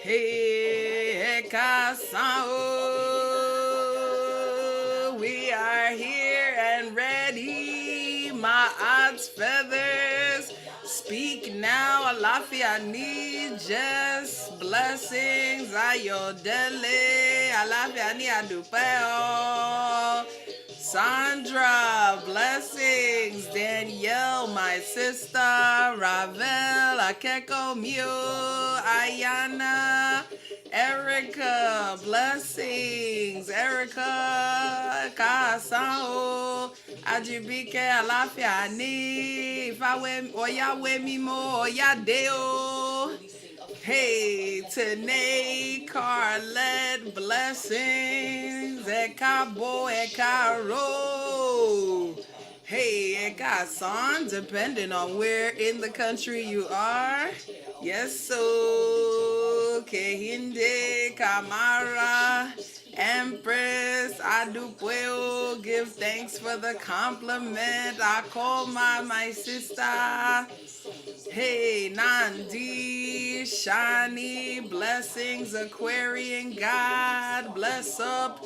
Hey, Ekasao, we are here and ready. My odds feathers, speak now. Alafia need just blessings. Ayodele, Alafia ni adupeo. Sandra, blessings. Danielle, my sister. Ravel, Akeko Mew. Ayana, Erica, blessings. Erica, Kasao. Ajibike, Alafia ni. Ifawe, Oya Wemimo, Oya Deo. Hey, Tanae, Carlette, blessings, Ekabo, Ekaro. Hey, Ekasan, depending on where in the country you are. Yes, so, Kehinde, Kamara, Empress, Adupueo, give thanks for the compliment. I call my sister. Hey, Nandi, Shani, blessings, Aquarian, God, bless up,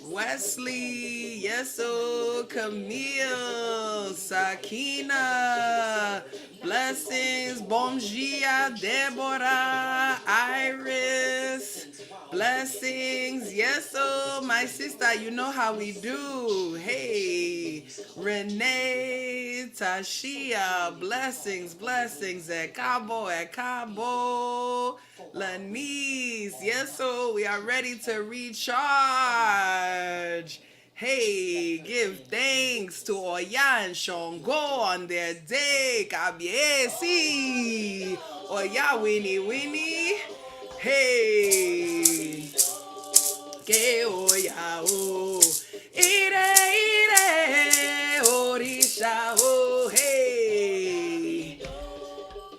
Wesley, Yeso, Camille, Sakina, blessings, Bomgia, Deborah, Iris, blessings, Yeso, my sister, you know how we do. Hey, Renee, Tashia, blessings, blessings, Ekabo, Ekabo, Lanice, yes, so we are ready to recharge. Hey, give thanks to Oya and Sango on their day. Kabiesi, Oya Winnie Winnie. Hey, que Oya o. Ire, ire, Orisha, oh, hey.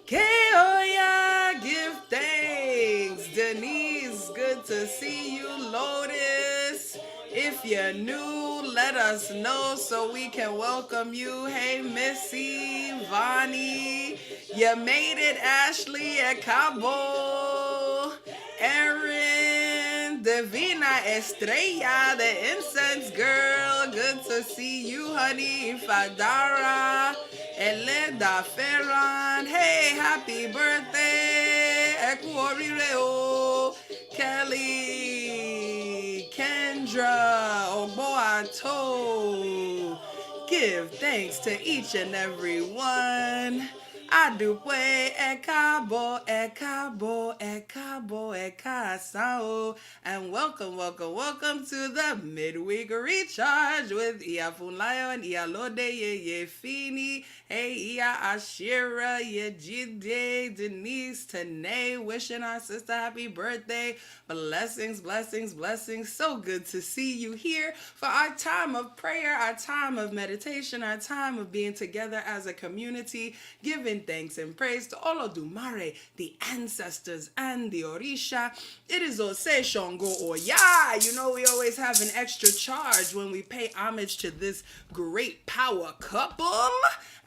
Keoya, give thanks. Denise, good to see you. Lotus, if you're new, let us know so we can welcome you. Hey, Missy, Vonnie, you made it. Ashley at Cabo, Erin, Divina Estrella, the incense girl, good to see you, honey. Fadara, Eleda Ferran, hey, happy birthday. Ekuorireo, Kelly, Kendra, Oboato. Give thanks to each and every one. Adupwe, Ekabo, Ekabo, Ekabo, Ekasao. And welcome, welcome, welcome to the Midweek Recharge with Iya Funlayo and Iyalode Yeyefini. Hey, Iya Ire, Yejide, Denise, Tanae, wishing our sister happy birthday. Blessings, blessings, blessings. So good to see you here for our time of prayer, our time of meditation, our time of being together as a community, giving thanks and praise to Olodumare, the ancestors and the Orisha. It is Ose Sango Oya. You know, we always have an extra charge when we pay homage to this great power couple.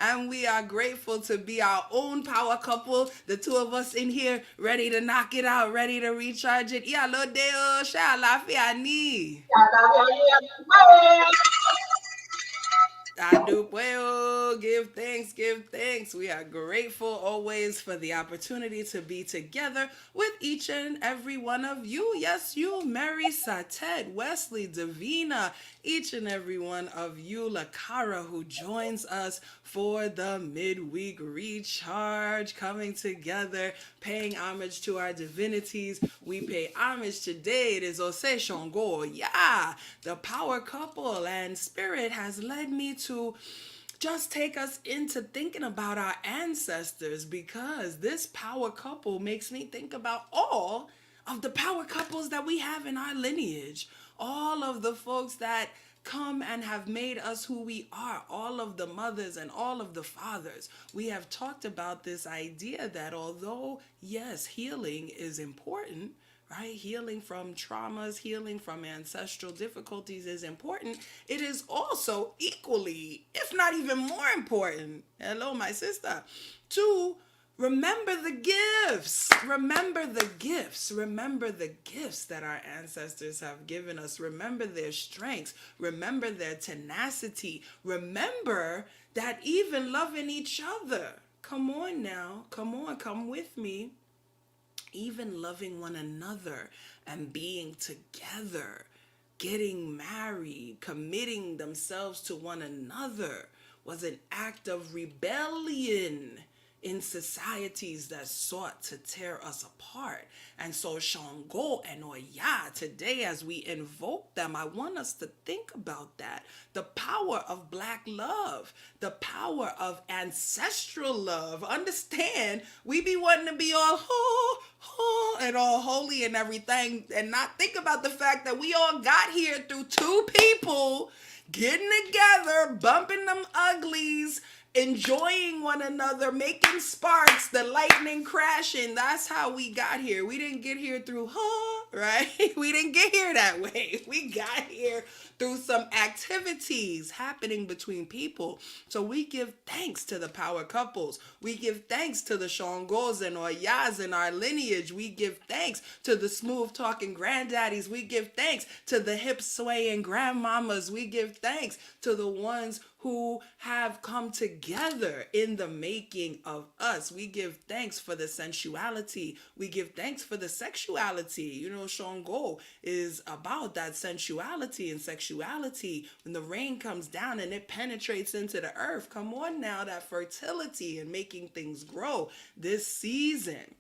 And we are grateful to be our own power couple. The two of us in here ready to knock it out, ready to recharge it. Iyalode Yeyefini Efunbolade. Give thanks, give thanks. We are grateful always for the opportunity to be together with each and every one of you. Yes, you, Mary, Satet, Wesley, Davina, each and every one of you, Lakara, who joins us for the Midweek Recharge, coming together, paying homage to our divinities. We pay homage today. It is Ose Sango, yeah, the power couple, and Spirit has led me to just take us into thinking about our ancestors, because this power couple makes me think about all of the power couples that we have in our lineage, all of the folks that come and have made us who we are, all of the mothers and all of the fathers. We have talked about this idea that although, yes, healing is important, right? Healing from traumas, healing from ancestral difficulties is important. It is also equally, if not even more important, hello, my sister, to Remember the gifts. Remember the gifts. Remember the gifts that our ancestors have given us. Remember their strengths. Remember their tenacity. Remember that even loving each other. Come on now. Come on. Come with me. Even loving one another and being together, getting married, committing themselves to one another was an act of rebellion in societies that sought to tear us apart. And so Sango and Oya, today as we invoke them, I want us to think about that. The power of Black love, the power of ancestral love. Understand, we be wanting to be all and all holy and everything, and not think about the fact that we all got here through two people getting together, bumping them uglies, enjoying one another, making sparks, the lightning crashing. That's how we got here. We didn't get here through, right? We didn't get here that way. We got here through some activities happening between people. So we give thanks to the power couples. We give thanks to the Shangos and Oyas in our lineage. We give thanks to the smooth talking granddaddies. We give thanks to the hip swaying grandmamas. We give thanks to the ones who have come together in the making of us. We give thanks for the sensuality. We give thanks for the sexuality. You know, Shango is about that sensuality and sexuality. When the rain comes down and it penetrates into the earth, come on now, that fertility and making things grow. This season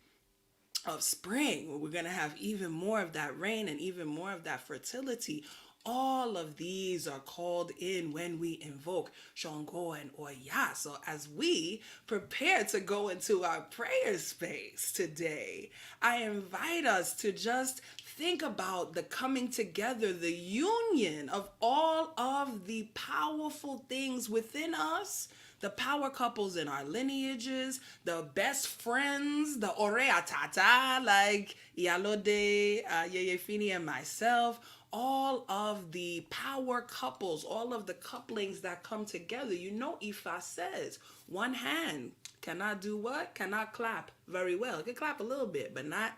of spring, we're going to have even more of that rain and even more of that fertility. All of these are called in when we invoke Shango and Oya. So as we prepare to go into our prayer space today, I invite us to just think about the coming together, the union of all of the powerful things within us, the power couples in our lineages, the best friends, the Orea Tata, like Iyalode Yeyefini and myself, all of the power couples, all of the couplings that come together. You know, Ifa says one hand cannot do what? Cannot clap very well. It can clap a little bit, but not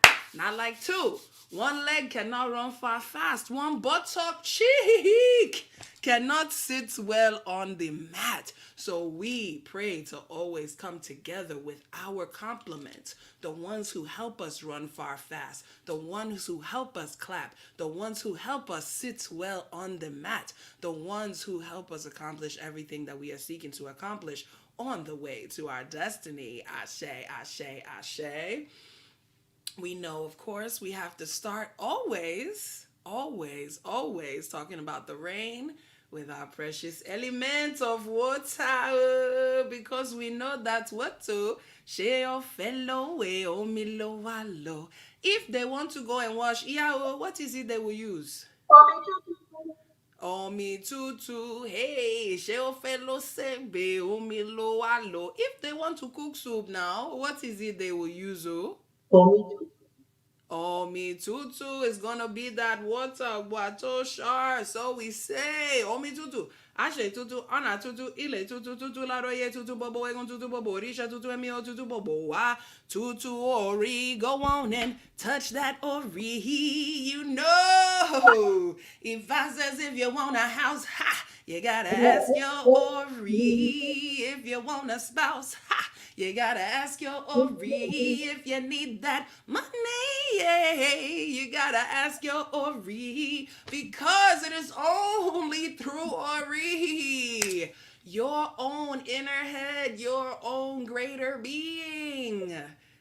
like two. One leg cannot run fast. One buttock cheek cannot sit well on the mat. So we pray to always come together with our complements, the ones who help us run fast, the ones who help us clap, the ones who help us sit well on the mat, the ones who help us accomplish everything that we are seeking to accomplish on the way to our destiny. Ashe, ashe, ashe. We know, of course, we have to start always talking about the rain with our precious element of water, because we know that what to share fellow way omilo. If they want to go and wash, what is it they will use? Omi tutu, hey, share fellow sembe omilo walo. If they want to cook soup now, what is it they will use? Omi tutu is gonna be that water, water shar. So we say, Omi tutu, ashe tutu, ana tutu, ile tutu, tutu laroye tutu bobo, egun tutu bobo, risha tutu emio tutu bobo, wa tutu ori. Go on and touch that ori. You know, if I says if you want a house, ha, you gotta ask your ori. If you want a spouse, ha, you gotta ask your Ori. If you need that money, yeah, you gotta ask your Ori. Because it is only through Ori, your own inner head, your own greater being,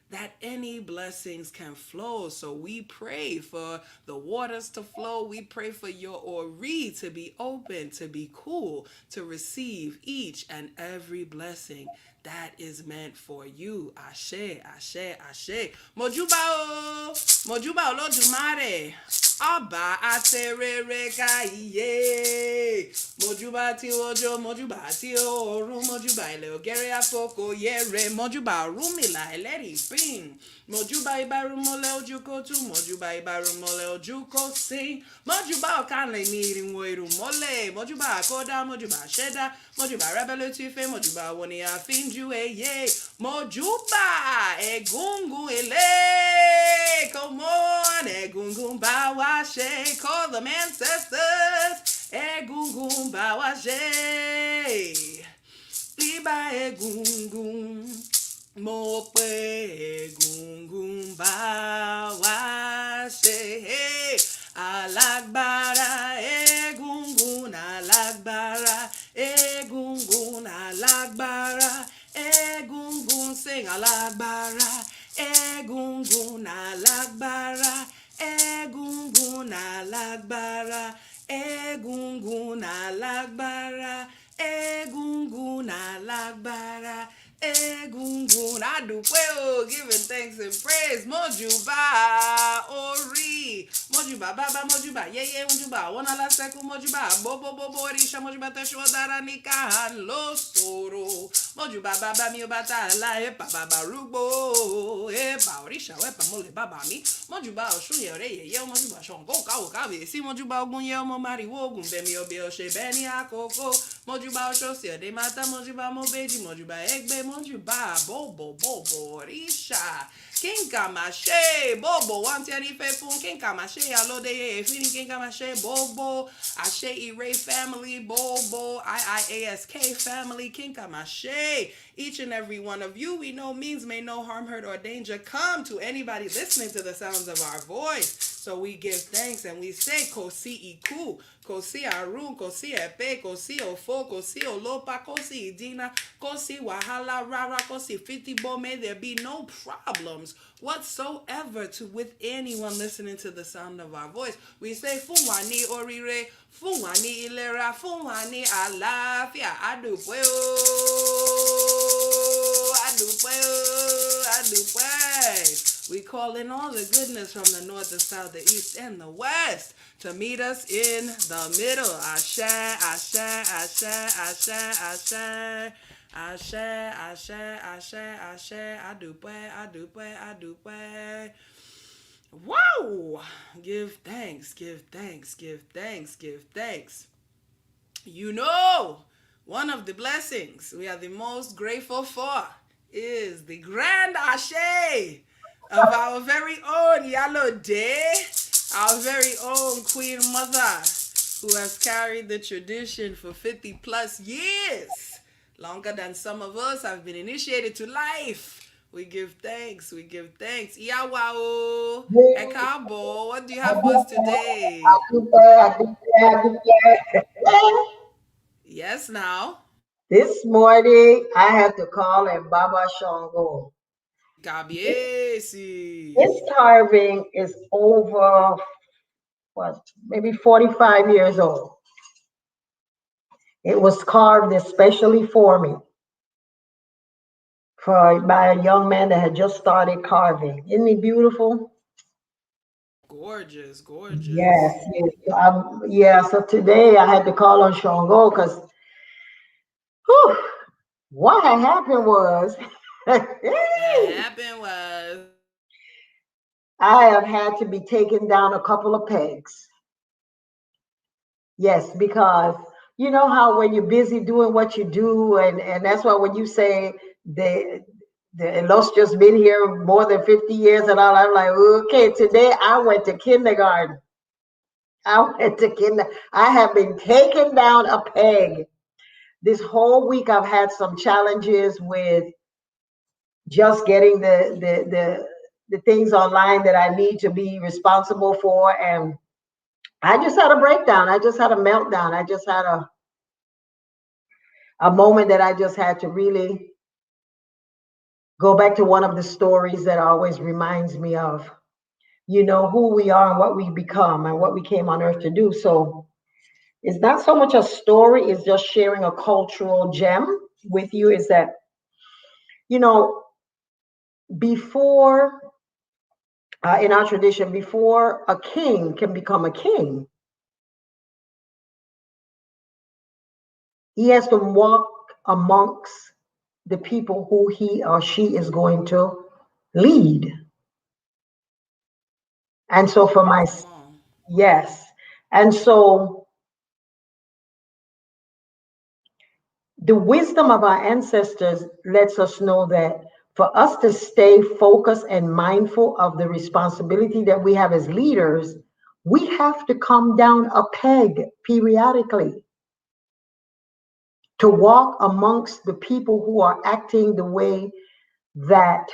that any blessings can flow. So we pray for the waters to flow. We pray for your Ori to be open, to be cool, to receive each and every blessing that is meant for you. Ashe, ashe, ashe. Mojubao, Mojubao Lodumare. Aba aserere ka iye. Mojuba ti ojo, mojuba ti oru, mojuba ile ogere afoko yere, mojuba rumila eleri fin. Mojuba ibarumole ojuko tu, mojuba ibarumole ojuko sing. Mojuba okane miri mweru mole, mojuba akoda, mojuba sheda, mojuba rebelo tife, mojuba woni afinju eye. Mojuba egungu ele. Come on, egungun bawashe, call them ancestors. Egungun bawashe, liba egungun. Mo pe egungun bawashe, alagbara egungun alagbara, egungun alagbara, egungun sing alagbara, egungun alagbara, egungun alagbara, egungun alagbara, egungun alagbara, egungun. I do well, giving thanks and praise. Mojuba ori, mojuba baba, mojuba yeye, mojuba wana la seku, mojuba bobo bobo risha, mojuba teshua dara nikahan lo soro, mojuba baba mi obata la epa baba rubo, epa orisha wepa mole baba mi, mojuba oshun yore yeye, mojuba shongo kawo kawe si, mojuba ogun ye omo mari wogun bemi obe oshe beni akoko, mojuba osho si ode mata, mojuba mo beji, mojuba egbe, mojuba bobo bobo risha. Kinka mashe bobo wanti ani fefun kinka mashe Iyalode Yeyefini kinka mashe bobo Ase Ire family bobo IIASK family kinka mashe. Each and every one of you we know means may no harm, hurt, or danger come to anybody listening to the sounds of our voice. So we give thanks and we say kosi iku, kosi arun, kosi epe, kosi ofo, kosi olopa, kosi idina, kosi wahala rara, kosi fitibo. May there be no problems whatsoever to with anyone listening to the sound of our voice. We say funwani orire, funwani ilera, funwani alafia. Adupwe o, adupwe o, adupwe. We call in all the goodness from the north, the south, the east, and the west to meet us in the middle. Ashe, ashe, ashe, ashe, ashe. Ashe, ashe, ashe, ashe, adupe, adupe, adupe. Wow! Give thanks, give thanks, give thanks, give thanks. You know, one of the blessings we are the most grateful for is the grand ashe of our very own Iyalode, our very own Queen Mother, who has carried the tradition for 50 plus years, longer than some of us have been initiated to life. We give thanks, we give thanks. Iyawao, Ekabo, what do you have for us today? Yes, now. This morning, I had to call and Baba Shango. Gabiesi. This carving is over, what, maybe 45 years old. It was carved especially for me, by a young man that had just started carving. Isn't he beautiful? Gorgeous, Yes, gorgeous. yes. Yeah, so today I had to call on Shango because what had happened was What had happened was I have had to be taken down a couple of pegs. Yes, because you know how when you're busy doing what you do, and that's why when you say the Los just been here more than 50 years and all, I'm like, okay, today I went to kindergarten. I went to kinder. I have been taken down a peg. This whole week I've had some challenges with just getting the things online that I need to be responsible for, and I just had a breakdown. I just had a meltdown. I just had a moment that I just had to really go back to one of the stories that always reminds me of, who we are and what we become and what we came on earth to do. So it's not so much a story, it's just sharing a cultural gem with you. Is that, you know, before in our tradition, before a king can become a king, he has to walk amongst the people who he or she is going to lead. And so for my, Come on. yes. And so the wisdom of our ancestors lets us know that for us to stay focused and mindful of the responsibility that we have as leaders, we have to come down a peg periodically to walk amongst the people who are acting the way that,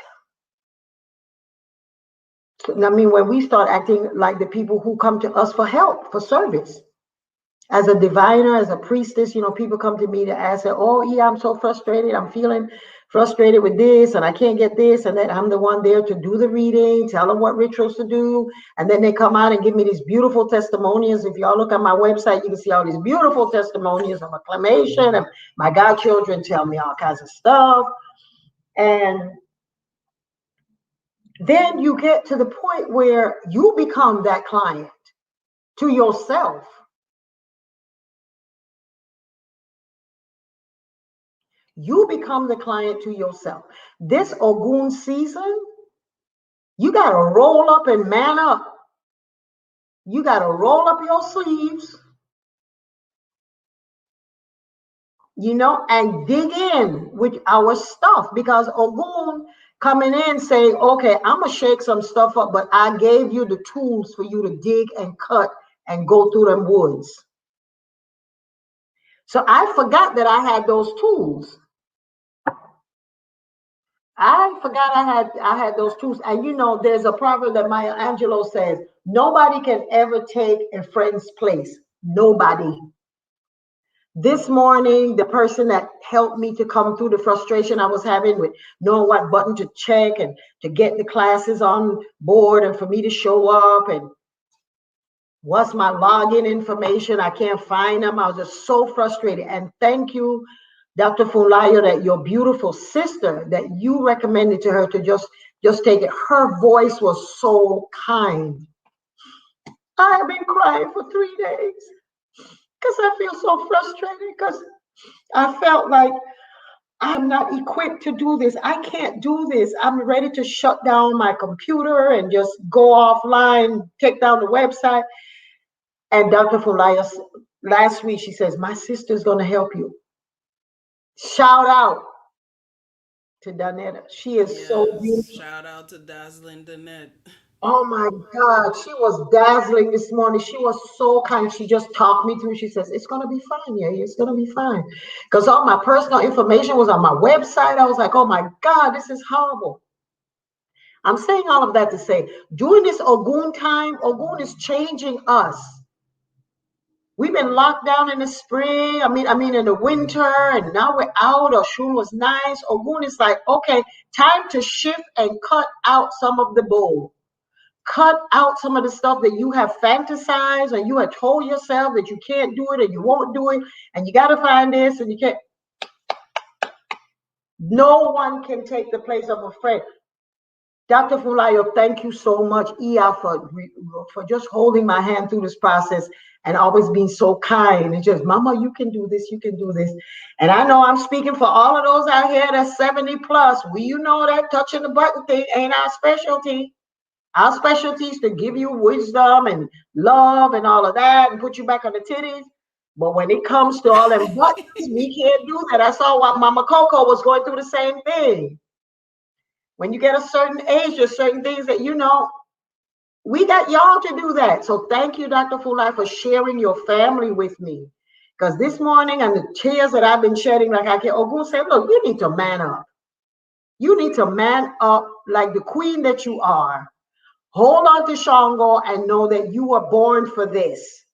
I mean, when we start acting like the people who come to us for help, for service. As a diviner, as a priestess, people come to me to ask, oh, yeah, I'm so frustrated. I'm feeling frustrated with this, and I can't get this, and then I'm the one there to do the reading, tell them what rituals to do, and then they come out and give me these beautiful testimonials. If y'all look at my website, you can see all these beautiful testimonials of acclamation, and my godchildren tell me all kinds of stuff. And then you get to the point where you become that client to yourself. You become the client to yourself. This Ogun season, you got to roll up and man up. You got to roll up your sleeves, and dig in with our stuff, because Ogun coming in saying, okay, I'm going to shake some stuff up, but I gave you the tools for you to dig and cut and go through them woods. So I forgot that I had those tools. I forgot I had those tools. And there's a proverb that Maya Angelou says, nobody can ever take a friend's place. Nobody. This morning, the person that helped me to come through the frustration I was having with knowing what button to check and to get the classes on board and for me to show up, and what's my login information, I can't find them. I was just so frustrated. And thank you, Dr. Funlayo, that your beautiful sister that you recommended to her to just take it. Her voice was so kind. I have been crying for 3 days because I feel so frustrated, because I felt like I'm not equipped to do this. I can't do this. I'm ready to shut down my computer and just go offline, take down the website. And Dr. Funlayo, last week, she says, my sister's going to help you. Shout out to Danetta. She is so Yes. beautiful. Shout out to Dazzling Danette. Oh my God, she was dazzling this morning. She was so kind. She just talked me through. She says, it's going to be fine. Yeah, it's going to be fine. Because all my personal information was on my website. I was like, oh my God, this is horrible. I'm saying all of that to say, during this Ogun time, Ogun is changing us. We've been locked down in the spring. I mean in the winter, and now we're out. Oshun was nice. Ogun is like, okay, time to shift and cut out some of the bull. Cut out some of the stuff that you have fantasized and you have told yourself that you can't do it and you won't do it and you got to find this and you can't. No one can take the place of a friend. Dr. Funlayo, thank you so much, Iya, for just holding my hand through this process and always being so kind and just, Mama, you can do this, you can do this. And I know I'm speaking for all of those out here that's 70 plus. You know that touching the button thing ain't our specialty. Our specialty is to give you wisdom and love and all of that and put you back on the titties. But when it comes to all them buttons, we can't do that. I saw what Mama Coco was going through the same thing. When you get a certain age, there's certain things that we got y'all to do that. So thank you, Dr. Fulai, for sharing your family with me. Because this morning and the tears that I've been shedding, like I can, Ogun said, look, you need to man up. You need to man up like the queen that you are. Hold on to Sango and know that you were born for this.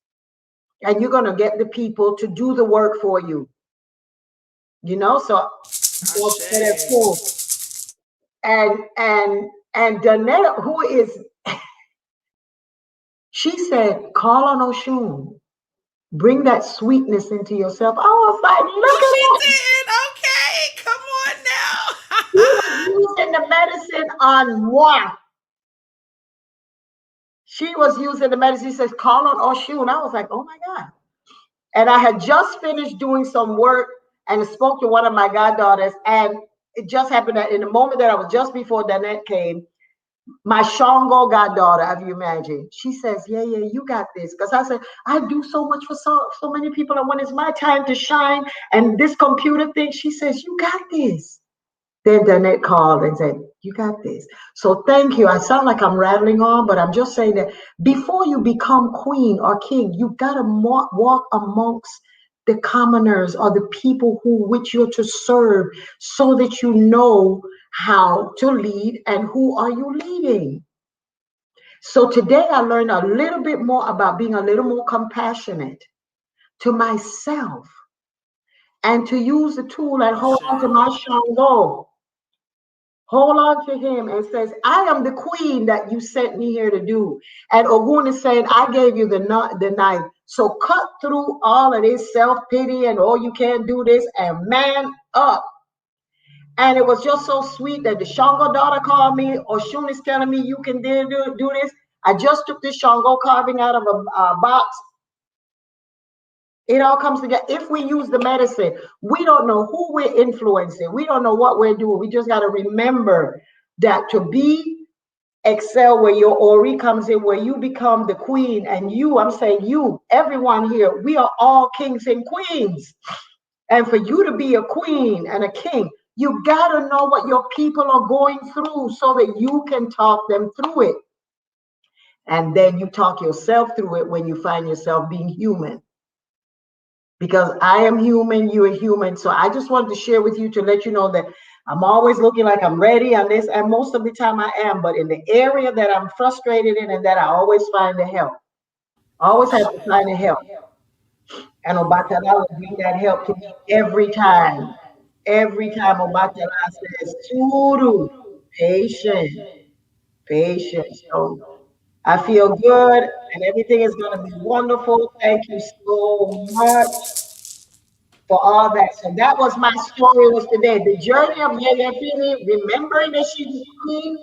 And you're going to get the people to do the work for you. So Ashe. and Danetta, who is, she said, call on Oshun. Bring that sweetness into yourself. I was like, No, she didn't. Okay, come on now. look at that. He was using the medicine on moi. She was using the medicine. She says, call on Oshun. And I was like, oh my God. And I had just finished doing some work and spoke to one of my goddaughters. And it just happened that in the moment that I was just before Danette came, my Shango goddaughter, have you imagined? She says, yeah, yeah, you got this. Because I said, I do so much for so many people. And when it's my time to shine and this computer thing, she says, you got this. Then Danette called and said, you got this. So thank you. I sound like I'm rattling on, but I'm just saying that before you become queen or king, you got to walk amongst the commoners or the people who which you're to serve so that you know how to lead and who are you leading. So today I learned a little bit more about being a little more compassionate to myself and to use the tool and hold on to Ashe. my Shango. Hold on to him and says, I am the queen that you sent me here to do. And Ogun is saying, I gave you the knife. So cut through all of this self-pity and oh, you can't do this and man up. And it was just so sweet that the Shango daughter called me, or Shun is telling me you can do this. I just took this Shango carving out of a box. It all comes together. If we use the medicine, we don't know who we're influencing. We don't know what we're doing. We just got to remember that to be excel where your Ori comes in, where you become the queen. And you, I'm saying you, everyone here, we are all kings and queens. And for you to be a queen and a king, you got to know what your people are going through so that you can talk them through it. And then you talk yourself through it when you find yourself being human. Because I am human, you are human. So I just wanted to share with you to let you know that I'm always looking like I'm ready on this, and most of the time I am. But in the area that I'm frustrated in, and that I always find the help, I always have to Ashe. find the help. And Obatala will bring that help to me every time. Every time Obatala says, Suru, patient, patience. So I feel good, and everything is going to be wonderful. Thank you so much for all that. So that was my story was today. The journey of Yeyefini, remembering that she's a queen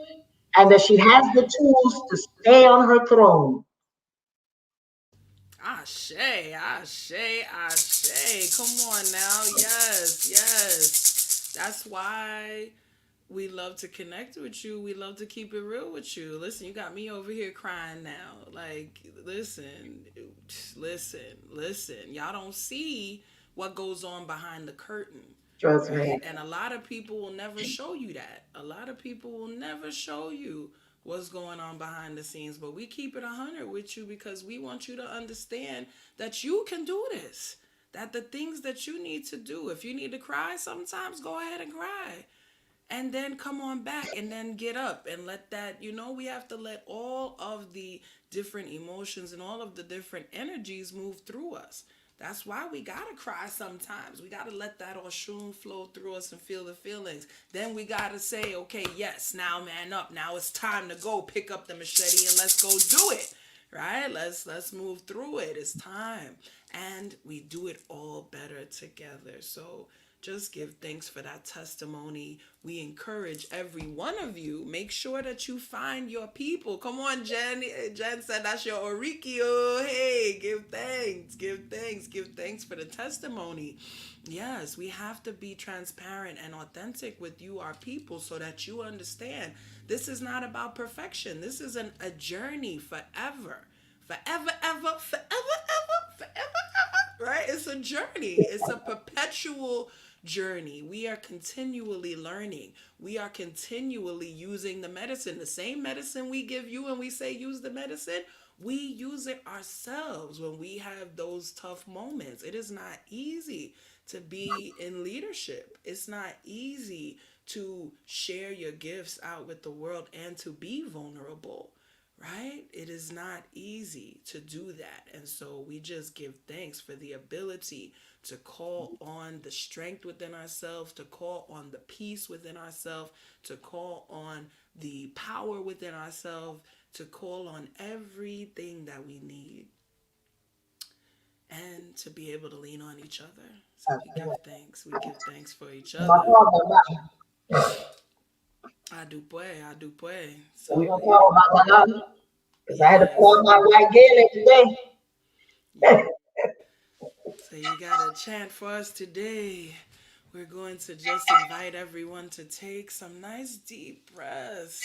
and that she has the tools to stay on her throne. Ashe, ashe, ashe. Come on now. Yes, yes. That's why we love to connect with you. We love to keep it real with you. Listen, you got me over here crying now. Like, listen, listen, listen. Y'all don't see what goes on behind the curtain, Trust me. right? And a lot of people will never show you that. A lot of people will never show you what's going on behind the scenes, but we keep it 100 with you because we want you to understand that you can do this. That the things that you need to do, if you need to cry sometimes, go ahead and cry and then come on back and then get up and let that, we have to let all of the different emotions and all of the different energies move through us. That's why we gotta cry sometimes. We gotta let that all shoon flow through us and feel the feelings. Then we gotta say, okay, yes, now man up. Now it's time to go pick up the machete and let's go do it. Right? Let's move through it. It's time. And we do it all better together. So just give thanks for that testimony. We encourage every one of you. Make sure that you find your people. Come on, Jen. Jen said that's your Orikio. Hey, give thanks. Give thanks. Give thanks for the testimony. Yes, we have to be transparent and authentic with you, our people, so that you understand this is not about perfection. This is a journey forever. Forever, ever, forever, ever, forever, ever. Right? It's a journey. It's a perpetual journey. We are continually learning. We are continually using the medicine. The same medicine we give you and we say use the medicine, we use it ourselves when we have those tough moments. It is not easy to be in leadership. It's not easy to share your gifts out with the world and to be vulnerable, right? It is not easy to do that. And so we just give thanks for the ability to call on the strength within ourselves, to call on the peace within ourselves, to call on the power within ourselves, to call on everything that we need, and to be able to lean on each other. So we give thanks. We give thanks for each other. I do pray. I do pray. We So don't talk about that. because I had to pour my white Gaelic today. Yeah. So you got a chant for us today. We're going to just invite everyone to take some nice deep breaths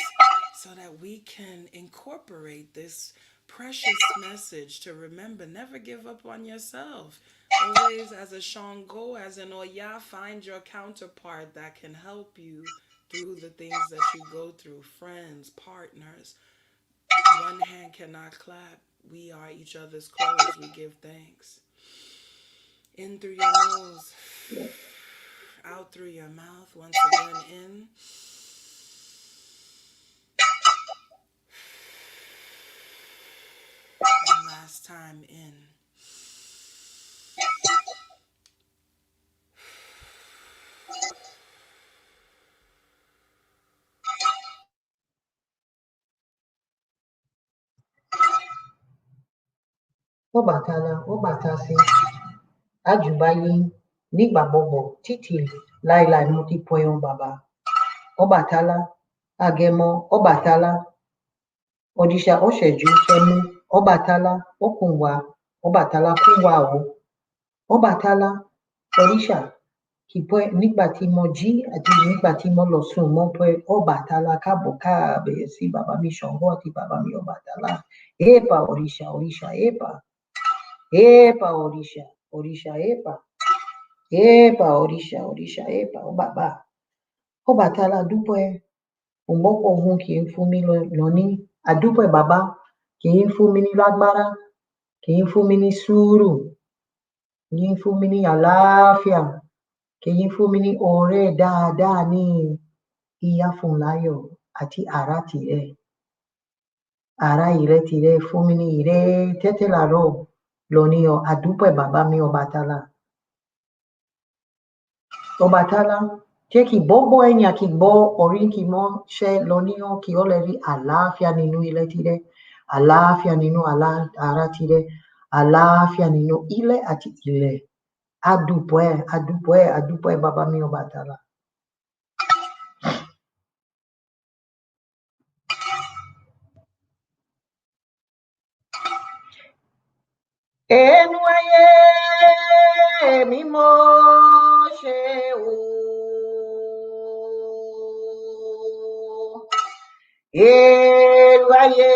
so that we can incorporate this precious message to remember never give up on yourself. Always, as a Sango, as an Oya, find your counterpart that can help you through the things that you go through, friends, partners. One hand cannot clap. We are each other's clothes. We give thanks. In through your nose, out through your mouth. Once again, in. And last time, in. Ó bàtà sí, àjùbáyé nígbà gbogbo títí láéláé mo ti pọ̀yàn bàbá. Ọbàtálá, Agẹmọ, Ọbàtálá, Òrìṣà Ọ̀ṣẹ́jú Ṣẹ́mú, Ọbàtálá, Ọ̀kùnwà, Ọbàtálá kúnwà o. Ọbàtálá, Òrìṣà kìpẹ́ nígbà tí mo jí àti nígbà tí mo lọ sùn mo pé Ọbàtálá káàbọ̀ káàbíyèsí bàbá mi Ṣàngó àti bàbá mi Ọbàtálá. Èèpà òrìṣà, òrìṣà èèpà. Èèpà òrìṣà, òrìṣà èèpà. Èèpà òrìṣà, òrìṣà èèpà. Ó bàbá. Ọbàtálá dúpẹ́. Òǹbọ̀pọ̀ ohun kì í fún mi lónìí. Àdúpẹ́ bàbá kì í fún mi ní lágbára, kì í fún mi ní sùúrù, kì í fún mi ní àlàáfíà, kì í fún mi ní ọ̀rẹ́ dáadáa ní Iya Funlayo àti ara tirẹ̀. Ara ìrẹ́ tirẹ̀ fún mi ní ìrẹ́ tẹ́tẹ́ làárọ̀ lónìí. Àdúpẹ́ bàbá mi Ọbàtálá. Ọbàtálá jẹ́ kí gbogbo èèyàn kí gbọ́ orin kí mọ́ ṣe lónìí kí ó lè rí àlàáfíà nínú ilé tirẹ̀, àlàáfíà nínú ara tirẹ̀, àlàáfíà nínú ilé àti ilẹ̀. Àdúpẹ́, àdúpẹ́, àdúpẹ́ bàbá mi Ọbàtálá. Ẹnu ayé mi mo ṣe o. Ẹnu ayé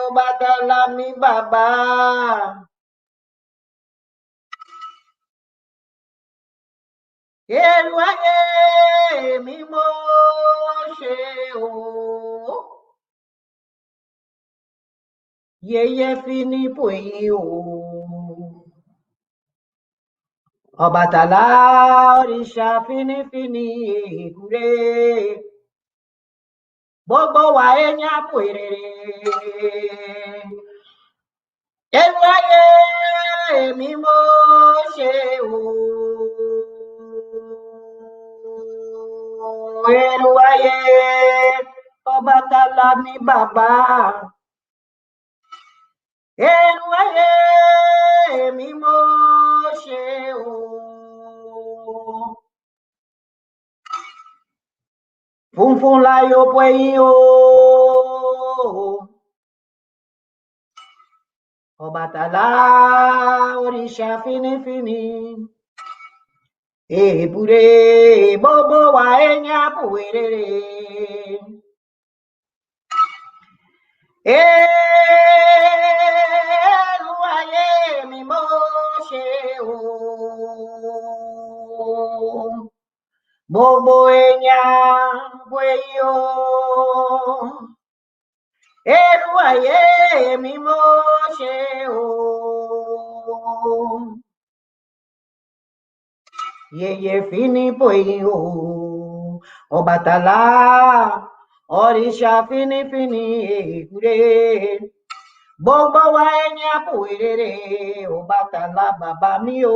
Ọbàtálá mi bàbá. Ẹnu ayé mi mo ṣe o. Yeyefini o. Ọbàtálá òrìṣà fínífíní ègúré. Gbogbo wa èèyàn pèrèrè. Ẹnu ayé mi mo ṣe o. Ẹnu ayé Ọbàtálá mi bàbá. Ẹnu ayé mi mo ṣe o. Funfun láyò pẹ̀yìn o. Ọbàtálá òrìṣà fínífíní. Èbúré gbogbo wa èèyàn pèrèrè. Ẹnu ayé mi mo ṣe o. Gbogbo èèyàn pẹ̀yìn o. Ẹnu ayé mi mo ṣe o. Yeyefini o. Ọbàtálá òrìṣà fínífíní ègúré. Gbogbo wa èèyàn pèrèrè. Ọbàtálá bàbá mi o.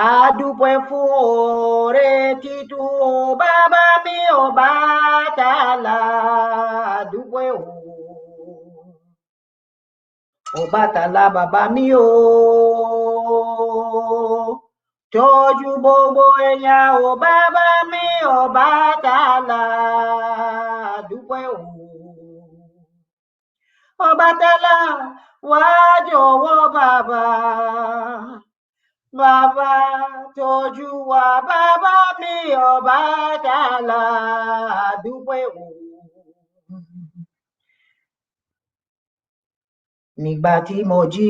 Àdúpẹ́ fún oore títún bàbá mi Ọbàtálá. Àdúpẹ́ o. Ọbàtálá bàbá mi o. Tọ́jú gbogbo èèyàn o bàbá mi Ọbàtálá. Àdúpẹ́ o. Ọbàtálá wá jọ̀wọ́ bàbá. Bàbá tọ́jú wa bàbá mi Ọbàtálá dúpẹ́ o. Nígbà tí mo jí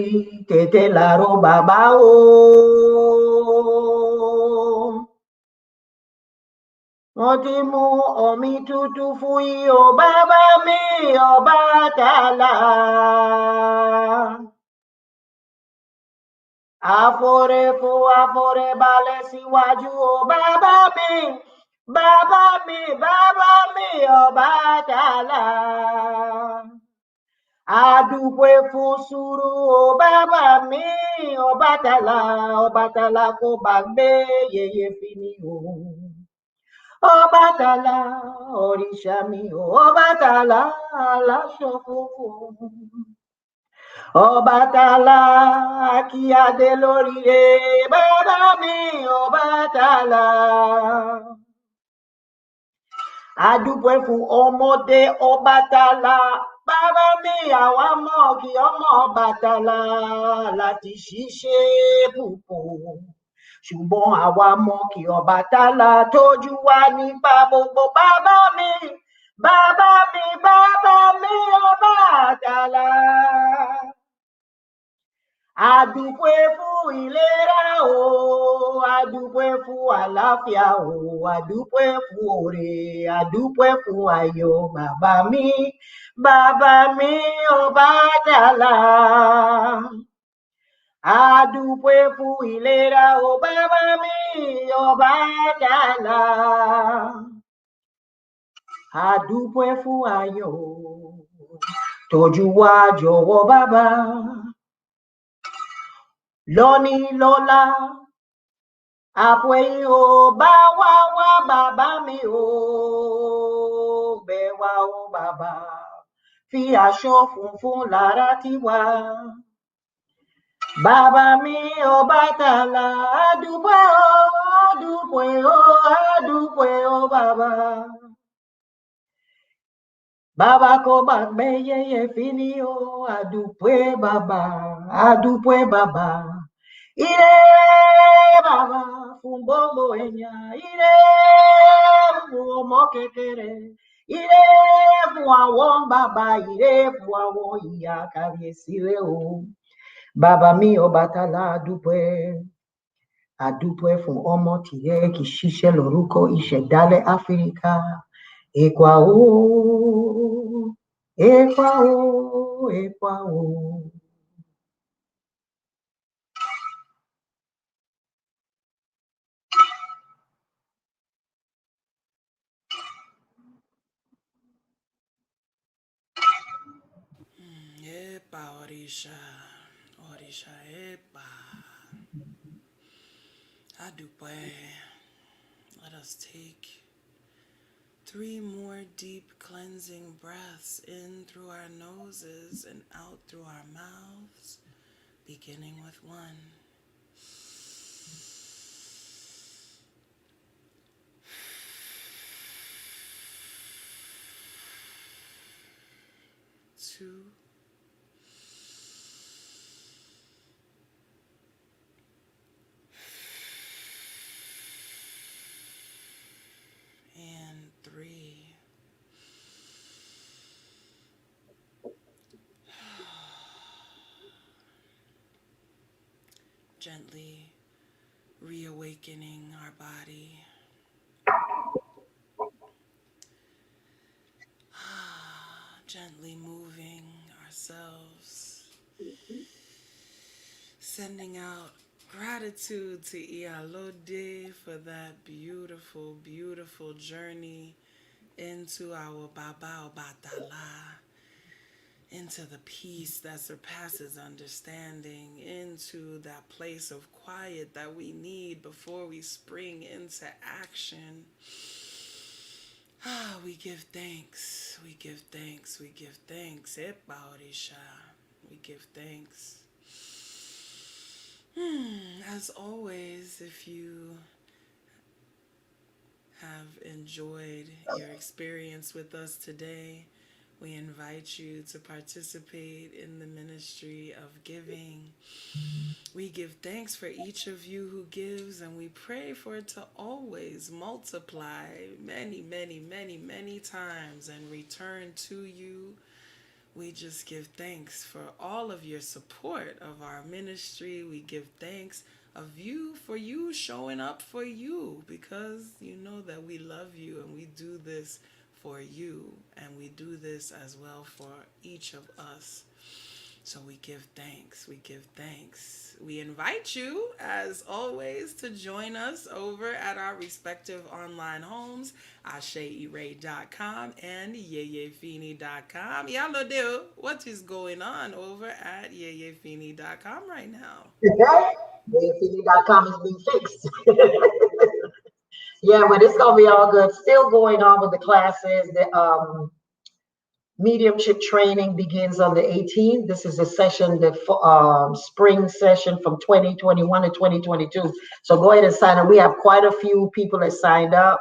tètè làárọ̀ bàbá o. Wọ́n ti mú omi tútù fún yín o bàbá mi Ọbàtálá. Àforéfo àforébalẹ̀ síwájú o bàbá mi Ọbàtálá. Adúpẹ́ fún sùúrù o bàbá mi Ọbàtálá. Ọbàtálá kò gbàgbé Yeyefini o. Ọbàtálá òrìṣà mi o. Ọbàtálá aláṣọ funfun. Ọbàtálá kí adé lórí rẹ̀ bàbá mi Ọbàtálá. Adúpẹ́ fún ọmọdé Ọbàtálá. Bàbá mi àwa mọ̀ kí ọmọ Ọbàtálá láti ṣiṣẹ́ púpọ̀. Ṣùgbọ́n àwa mọ̀ kí Ọbàtálá tọ́jú wa nípa gbogbo bàbá mi Ọbàtálá. Adúpẹ́ fún ìlera o, adúpẹ́ fún àlàáfíà o, adúpẹ́ fún oore, adúpẹ́ fún ayọ̀ bàbá mi Ọbàtálá. Adúpẹ́ fún ìlera o bàbá mi Ọbàtálá. Adúpẹ́ fún ayọ̀, tọ́jú wa jọ̀wọ́ bàbá. Lónìí lọ́la, àpòyìn o bá wá bàbá mi o. Bẹ̀ wá o bàbá, fi aṣọ funfun lára tiwa. Bàbá mi Ọbàtálá, adúpẹ́ o, adúpẹ́ o bàbá. Bàbá kò gbàgbé Yeyefini o, adúpẹ́ bàbá, adúpẹ́ bàbá. Ire bàbá fún gbogbo èèyàn, ire fún ọmọ kékeré, ire fún àwọn bàbá, ire fún àwọn ìyá kábíyèsí rẹ o. Bàbá mi Ọbàtálá adúpẹ́ fún ọmọ tìrẹ kì í ṣiṣẹ́ lórúkọ ìṣẹ̀dálẹ̀ Áfíríkà. Èkwà o, èkwà o, èkwà o. Epa, Orisha, Orisha, epa. Adúpẹ́. Let us take 3 more deep cleansing breaths in through our noses and out through our mouths, beginning with 1. 2. And 3. Gently reawakening our body. Gently moving ourselves. Sending out gratitude to Iyalode for that beautiful, beautiful journey into our Baba Ọbàtálá, into the peace that surpasses understanding, into that place of quiet that we need before we spring into action. We give thanks, we give thanks, we give thanks. Epa Orisha, we give thanks. As always, if you have enjoyed your experience with us today, We invite you to participate in the ministry of giving. We give thanks for each of you who gives, and we pray for it to always multiply many, many, many, many times and return to you. We just give thanks for all of your support of our ministry. We give thanks of you for you showing up for you, because you know that we love you and we do this for you, and we do this as well for each of us. So we give thanks. We give thanks. We invite you, as always, to join us over at our respective online homes, AseIre.com and Yeyefini.com. Iyalode, what is going on over at Yeyefini.com right now? Yeyefini.com is being fixed. Yeah, but it's gonna be all good. Still going on with the classes. The mediumship training begins on the 18th. This is a session, the spring session from 2021 to 2022. So go ahead and sign up. We have quite a few people that signed up.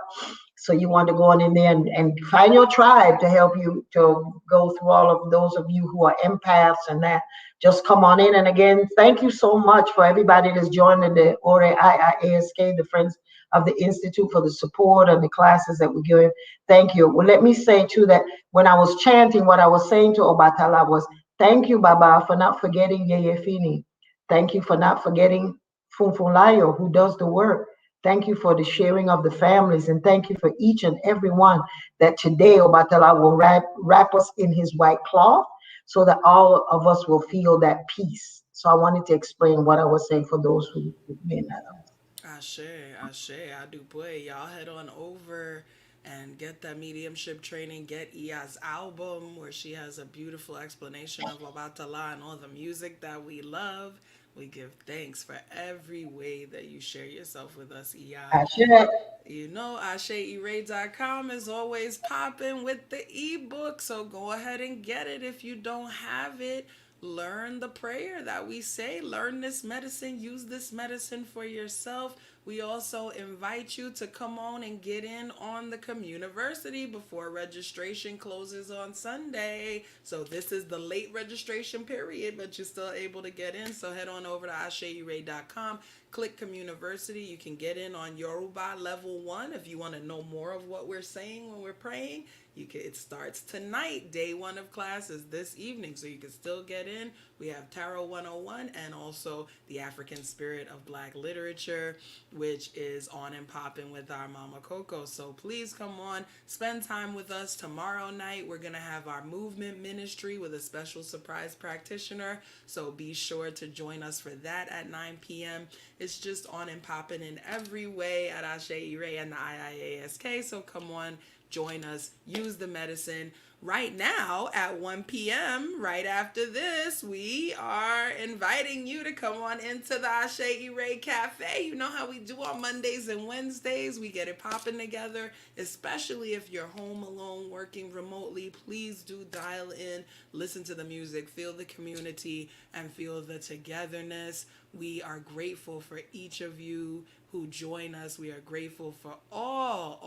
So you want to go on in there and find your tribe to help you to go through all of those of you who are empaths and that. Just come on in. And again, thank you so much for everybody that's joining the Ore IIASK, the Friends of the Institute, for the support and the classes that we're giving. Thank you. Well, let me say too that when I was chanting, what I was saying to Obatala was, thank you, Baba, for not forgetting Yeyefini. Thank you for not forgetting Funlayo, who does the work. Thank you for the sharing of the families, and thank you for each and every one that today Obatala will wrap us in his white cloth so that all of us will feel that peace. So I wanted to explain what I was saying for those who may not know. Ashe, Ashe, I do pray. Y'all head on over and get that mediumship training. Get Iya's album where she has a beautiful explanation of Obatala and all the music that we love. We give thanks for every way that you share yourself with us, Iya. I should. You know, AseIre.com is always popping with the ebook, so go ahead and get it if you don't have it. Learn the prayer that we say. Learn this medicine. Use this medicine for yourself. We also invite you to come on and get in on the Communiversity before registration closes on Sunday. So this is the late registration period, but you're still able to get in. So head on over to AseIre.com. Click Communiversity. You can get in on Yoruba level 1 if you want to know more of what we're saying when we're praying. It starts tonight. Day 1 of class is this evening, so you can still get in. We have Tarot 101 and also the African Spirit of Black Literature, which is on and popping with our Mama Coco. So please come on, spend time with us. Tomorrow night we're going to have our movement ministry with a special surprise practitioner, so be sure to join us for that at 9 p.m. It's just on and popping in every way at Ase Ire and the IIASK, so come on, join us, use the medicine. Right now at 1 p.m., right after this, we are inviting you to come on into the Ase Ire Cafe. You know how we do on Mondays and Wednesdays. We get it popping together, especially if you're home alone, working remotely. Please do dial in, listen to the music, feel the community, and feel the togetherness. We are grateful for each of you who join us. We are grateful for all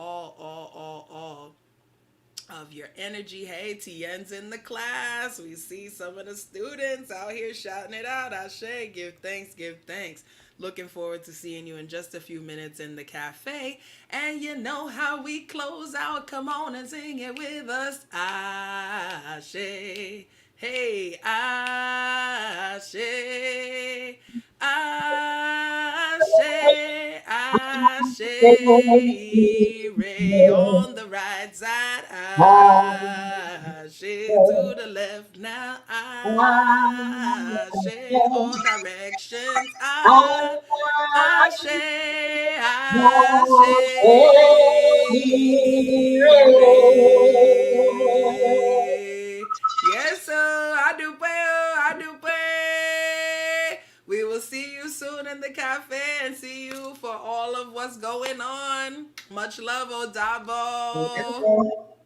of your energy. Hey, Tien's in the class. We see some of the students out here shouting it out. Ashe, give thanks, give thanks. Looking forward to seeing you in just a few minutes in the cafe. And you know how we close out. Come on and sing it with us. Ashe. Hey, Ashe. Ashe, Ashe, Ray on the right side, Ashe to the left now, Ashe all directions, Ashe, Ashe, Ray. Yes, sir, I do pray, I do pray. We will see you soon in the cafe and see you for all of what's going on. Much love, Odabo.